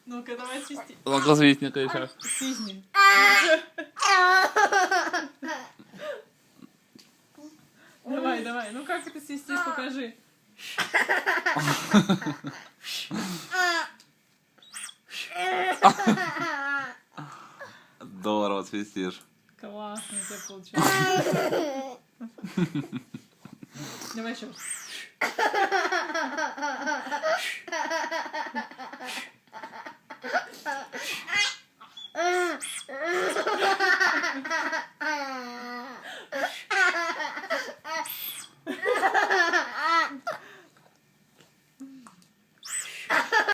Ну-ка, давай свисти. Ну-ка, свистни-ка еще. Свистни. Давай, давай. Ну как это свистишь, покажи. Здорово свистишь. Классно у тебя получается. Давай еще.